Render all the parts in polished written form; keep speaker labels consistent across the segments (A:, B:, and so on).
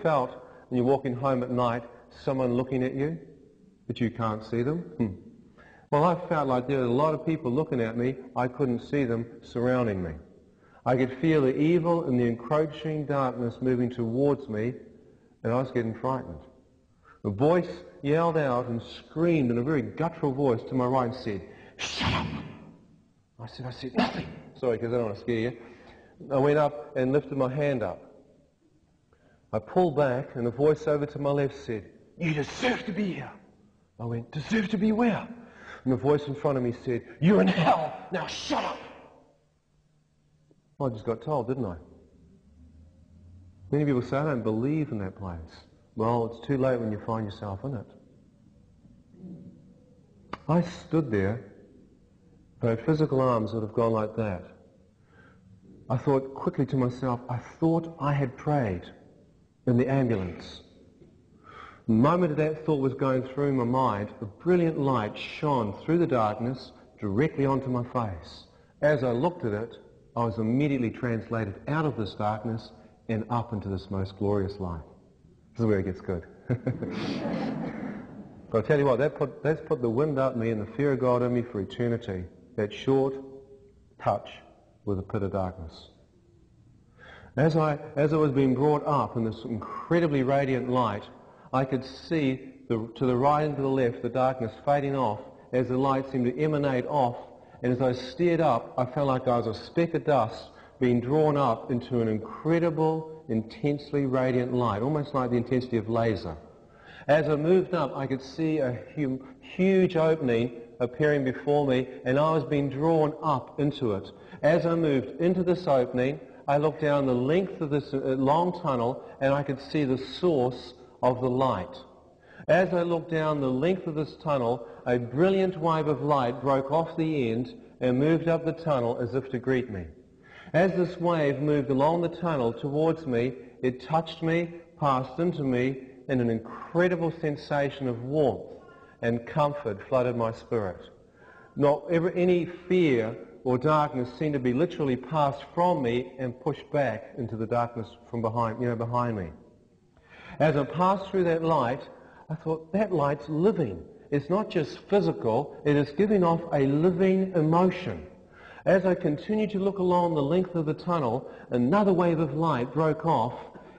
A: Felt when you're walking home at night, someone looking at you, but you can't see them? Well, I felt like there were a lot of people looking at me. I couldn't see them surrounding me. I could feel the evil and the encroaching darkness moving towards me, and I was getting frightened. A voice yelled out and screamed in a very guttural voice to my right and said, "Shut up!" I said, "Nothing." Sorry, because I don't want to scare you. I went up and lifted my hand up. I pulled back, and a voice over to my left said, "You deserve to be here." I went, "Deserve to be where?" And the voice in front of me said, "You're in hell. Now shut up." Well, I just got told, didn't I? Many people say, "I don't believe in that place." Well, it's too late when you find yourself in it. I stood there. If I had physical arms, would have gone like that. I thought quickly to myself, I thought I had prayed in the ambulance. The moment that thought was going through my mind, a brilliant light shone through the darkness directly onto my face. As I looked at it, I was immediately translated out of this darkness and up into this most glorious light. This is where it gets good. But I'll tell you what, that's put the wind up me and the fear of God in me for eternity. That short touch with a pit of darkness. As I was being brought up in this incredibly radiant light, I could see to the right and to the left the darkness fading off as the light seemed to emanate off, and as I stared up, I felt like I was a speck of dust being drawn up into an incredible, intensely radiant light, almost like the intensity of laser. As I moved up, I could see a huge opening appearing before me, and I was being drawn up into it. As I moved into this opening, I looked down the length of this long tunnel, and I could see the source of the light. As I looked down the length of this tunnel, a brilliant wave of light broke off the end and moved up the tunnel as if to greet me. As this wave moved along the tunnel towards me, it touched me, passed into me, and an incredible sensation of warmth and comfort flooded my spirit. Not any fear or darkness seemed to be literally passed from me and pushed back into the darkness from behind me. As I passed through that light, I thought, that light's living. It's not just physical, it is giving off a living emotion. As I continued to look along the length of the tunnel, another wave of light broke off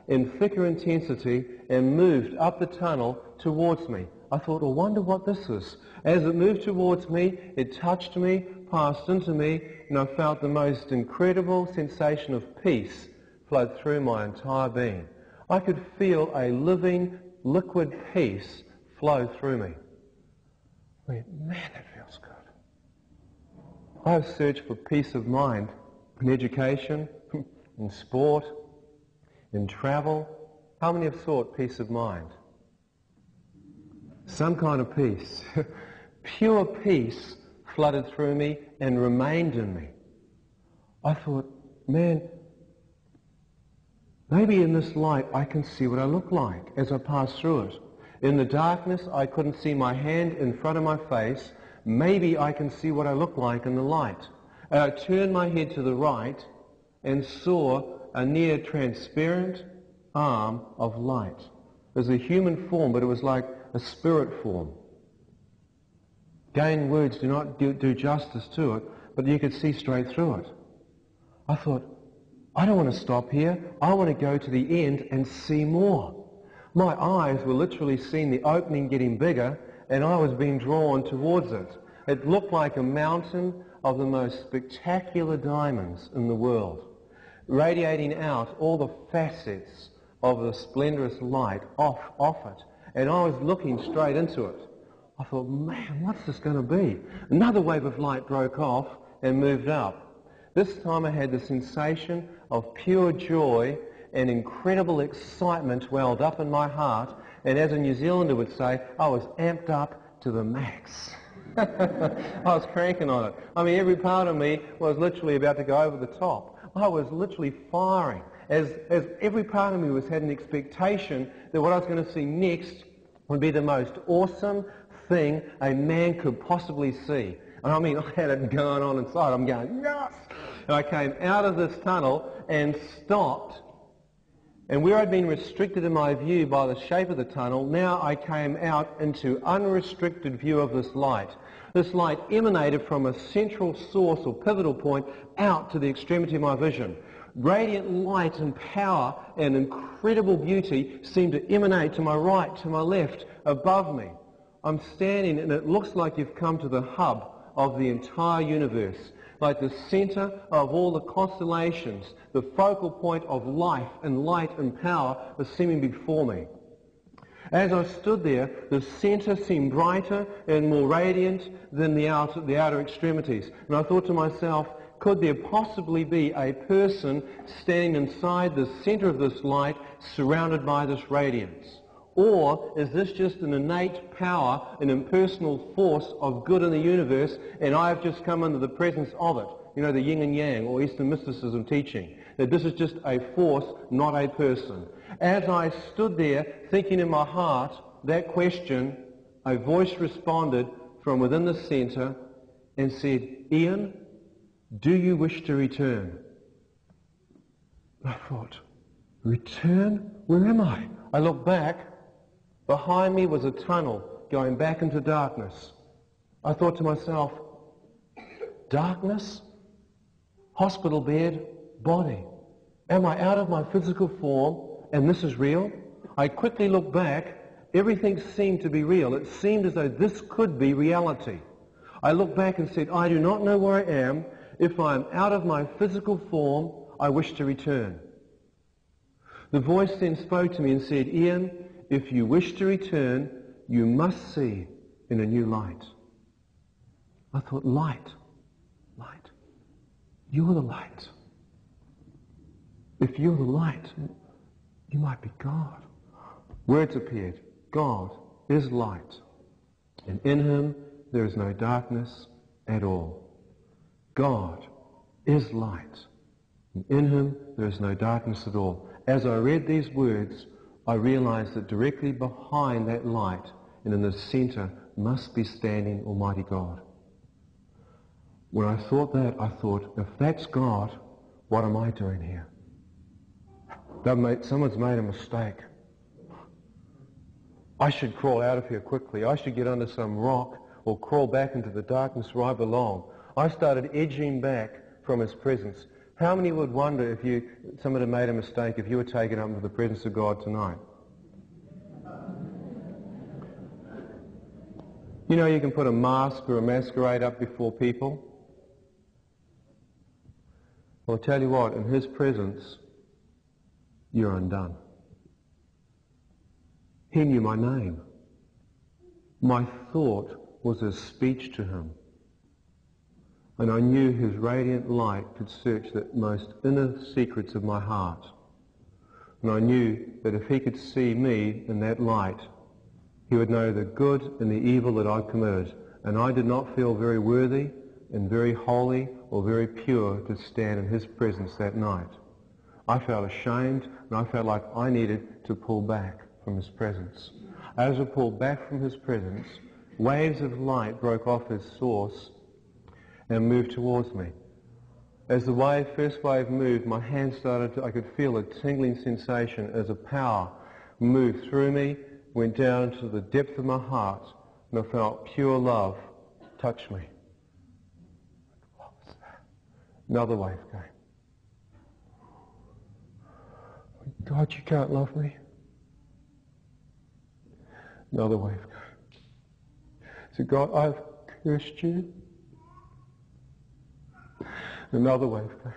A: in thicker intensity and moved up the tunnel towards me. I thought, I wonder what this is. As it moved towards me, it touched me, passed into me, and I felt the most incredible sensation of peace flood through my entire being. I could feel a living, liquid peace flow through me. I went, man, that feels good. I've searched for peace of mind in education, in sport, in travel. How many have sought peace of mind? Some kind of peace. Pure peace flooded through me and remained in me. I thought, man, maybe in this light I can see what I look like as I pass through it. In the darkness I couldn't see my hand in front of my face. Maybe I can see what I look like in the light. And I turned my head to the right and saw a near transparent arm of light. It was a human form, but it was like a spirit form. Again, words do not do justice to it, but you could see straight through it. I thought, I don't want to stop here. I want to go to the end and see more. My eyes were literally seeing the opening getting bigger, and I was being drawn towards it. It looked like a mountain of the most spectacular diamonds in the world, radiating out all the facets of the splendorous light off it. And I was looking straight into it. I thought, man, what's this going to be? Another wave of light broke off and moved up. This time I had the sensation of pure joy and incredible excitement welled up in my heart. And as a New Zealander would say, I was amped up to the max. I was cranking on it. I mean, every part of me was literally about to go over the top. I was literally firing. As every part of me had an expectation that what I was going to see next would be the most awesome thing a man could possibly see. And I mean, I had it going on inside. I'm going, yes! And I came out of this tunnel and stopped And where I'd been restricted in my view by the shape of the tunnel, now I came out into unrestricted view of this light. This light emanated from a central source or pivotal point out to the extremity of my vision. Radiant light and power and incredible beauty seemed to emanate to my right, to my left, above me. I'm standing and it looks like you've come to the hub of the entire universe, like the center of all the constellations, the focal point of life and light and power was seeming before me. As I stood there, the center seemed brighter and more radiant than the outer extremities. And I thought to myself, could there possibly be a person standing inside the center of this light surrounded by this radiance? Or is this just an innate power, an impersonal force of good in the universe, and I have just come into the presence of it? You know, the yin and yang, or Eastern mysticism teaching, that this is just a force, not a person. As I stood there thinking in my heart that question, a voice responded from within the center and said, "Ian, do you wish to return?" I thought, return? Where am I? I looked back. Behind me was a tunnel going back into darkness. I thought to myself, darkness? Hospital bed, body. Am I out of my physical form and this is real? I quickly looked back. Everything seemed to be real. It seemed as though this could be reality. I looked back and said, I do not know where I am. If I am out of my physical form, I wish to return. The voice then spoke to me and said, Ian, if you wish to return, you must see in a new light. I thought, light. You're the light. If you're the light, you might be God. Words appeared. God is light, and in him there is no darkness at all. God is light, and in him there is no darkness at all. As I read these words, I realized that directly behind that light and in the center must be standing Almighty God. When I thought that, I thought, if that's God, what am I doing here? Someone's made a mistake. I should crawl out of here quickly. I should get under some rock or crawl back into the darkness where I belong. I started edging back from his presence. How many would wonder if someone had made a mistake if you were taken up into the presence of God tonight? You know, you can put a mask or a masquerade up before people. Well, I'll tell you what, in his presence, you're undone. He knew my name. My thought was a speech to him. And I knew his radiant light could search the most inner secrets of my heart. And I knew that if he could see me in that light, he would know the good and the evil that I'd committed. And I did not feel very worthy and very holy or very pure to stand in his presence that night. I felt ashamed and I felt like I needed to pull back from his presence. As I pulled back from his presence, waves of light broke off his source and moved towards me. As the first wave moved, my hand I could feel a tingling sensation as a power moved through me, went down to the depth of my heart, and I felt pure love touch me. What was that? Another wave came. God, you can't love me. Another wave came. So God, I've cursed you. Another wave came.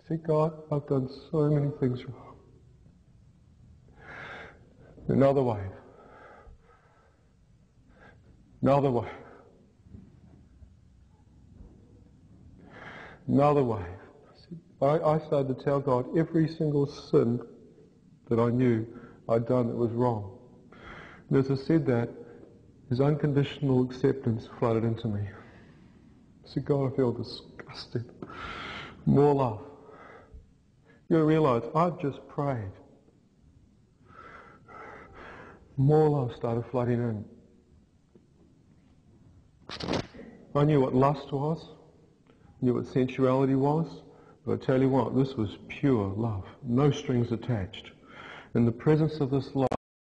A: See, God, I've done so many things wrong. Another wave. Another wave. Another wave. I started to tell God every single sin that I knew I'd done that was wrong. And as I said that, his unconditional acceptance flooded into me. I said, God, I feel disgusted. More love. You realize I've just prayed. More love started flooding in. I knew what lust was, knew what sensuality was, but I tell you what, this was pure love, no strings attached. in the presence of this light,